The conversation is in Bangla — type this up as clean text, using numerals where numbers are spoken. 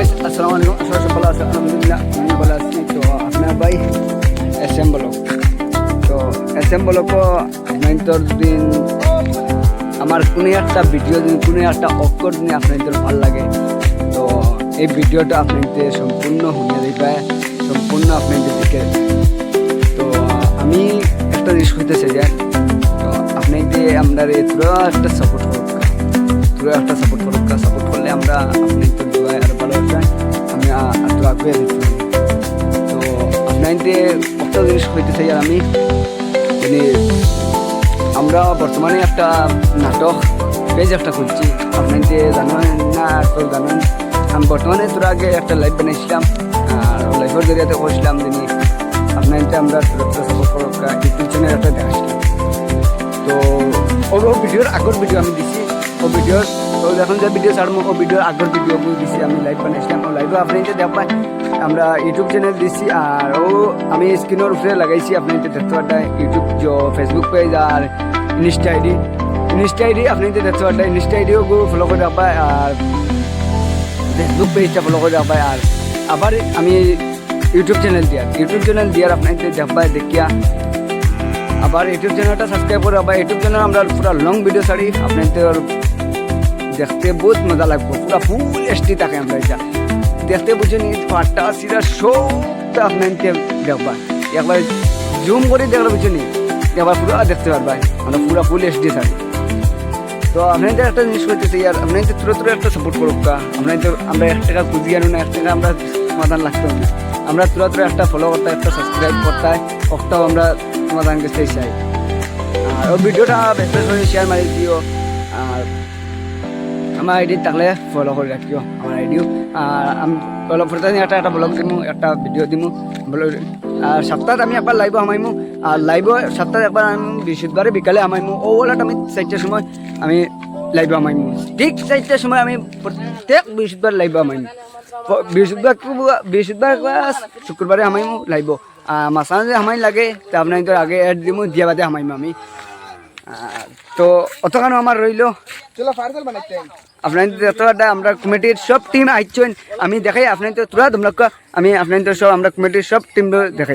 গাইস আসসালামু আলাইকুম সবাই ভালো আছেন আলহামদুলিল্লাহ আমি ভালো আছি তো আপনার ভাই এসএম ব্লগ তো এসএম ব্লগ আপনাদের দিন আমার কোনো একটা ভিডিও দিন কোনো একটা অক্ষর দিন আপনাদের ভালো লাগে তো এই ভিডিওটা আপনাদের সম্পূর্ণ শুনে দিবে সম্পূর্ণ আপনাদের দিকে তো আমি একটা জিনিস হইতেছে যে তো আপনাদের আমরা পুরো একটা সাপোর্ট করব পুরো একটা সাপোর্ট করলে আমরা আপনাদের দোয়া আর ভালো যায় আমি একটু আগে দিচ্ছি তো আপনাদের একটা জিনিস হইতেছে আর আমি আমরা বর্তমানে একটা নাটক পেজ একটা খুলছি আপনাদের জানেন না তো জানেন আমি বর্তমানে তোর আগে একটা লাইভ বানিয়েছিলাম আর লাইভের জরিয়াতে করছিলাম যিনি আপনাদের আমরা একটা সাপোর্ট করব ইউটিউব চ্যানেল একটা দেখাচ্ছিলাম তো ও ভিডিওর আগের ভিডিও আমি দিছি ও ভিডিওর তো এখন যে ভিডিও ছাড়বো ও ভিডিওর আগের ভিডিও দিছি আমি লাইভ বানিয়েছিলাম ও লাইভে আপনাদের দেখবেন আমরা ইউটিউব চ্যানেল দিছি আর ও আমি স্ক্রিনের উপরে লাগাইছি আপনাদের দেখতে পারেন ইউটিউব যে ফেসবুক পেজ আর ইনস্টা আইডি আপনাদের দেখতে পারেন ইনস্টা আইডিও ফলো করে রাখবেন আর ফেসবুক পেজটা ফলো করে রাখবেন আর আবার আমি ইউটিউব চ্যানেল দিয়ার আপনাদের দেখবেন দেখিয়া আবার ইউটিউব চ্যানেলটা সাবস্ক্রাইব করে রাখবেন ইউটিউব চ্যানেল আমরা পুরো লং ভিডিও ছাড়ি আপনাদের দেখতে বহুত মজা লাগবে পুরো ফুল এসটি থাকে আমরা এটা দেখতে বুঝেনি পাটটা সিরা সবটা আপনাদের দেখবা একবার জুম করে দেখলে বুঝেনি একবার পুরো দেখতে পারবা আমরা পুরো ফুল এসডি থাকি তো আপনাদের একটা জিনিস করতেছি আর আপনাদের তুরো একটা সাপোর্ট করুক আপনাদের আমরা 1 টাকা খুঁজি আনো না 1 টাকা আমরা সমাধান লাগতো না আমরা তুরো একটা ফলো করতে একটা সাবস্ক্রাইব করতে ওটাও আমরা সমাধান করতে চাই আর ওই ভিডিওটা বেশি করে শেয়ার মারি দিও আর আমার আইডি থাকলে ফলো করে রাখিও আমার আইডিও আর আমি ফলো করতে একটা ব্লগ দিমু একটা ভিডিও দিমু আর সপ্তাহে আমি একবার লাইভ আমাইমু আর লাইভ সপ্তাহে একবার আমি বৃহস্পতিবারে বিকালে আমাইমু ও ওলাটা আমি 4টার সময় আমি লাইভ আমাইমু ঠিক 4টার সময় আমি প্রত্যেক বৃহস্পতিবার লাইভ আমাইমু বৃহস্পতিবার শুক্রবারে আমাইমু লাইভ মাঝখানে আমাই লাগে তো আপনাদের আগে অ্যাড দিমু দিয়া বাদে আমাইমু আমি তো অতখানো আমার রইল চলো পার্সেল বানাইতে আপনাদের এতটা আমরা কমিটির সব টিম আইছেন আমি দেখাই আপনাদের তোরা তোমরা আমি আপনাদের সব আমরা কমিটির সব টিম দেখাই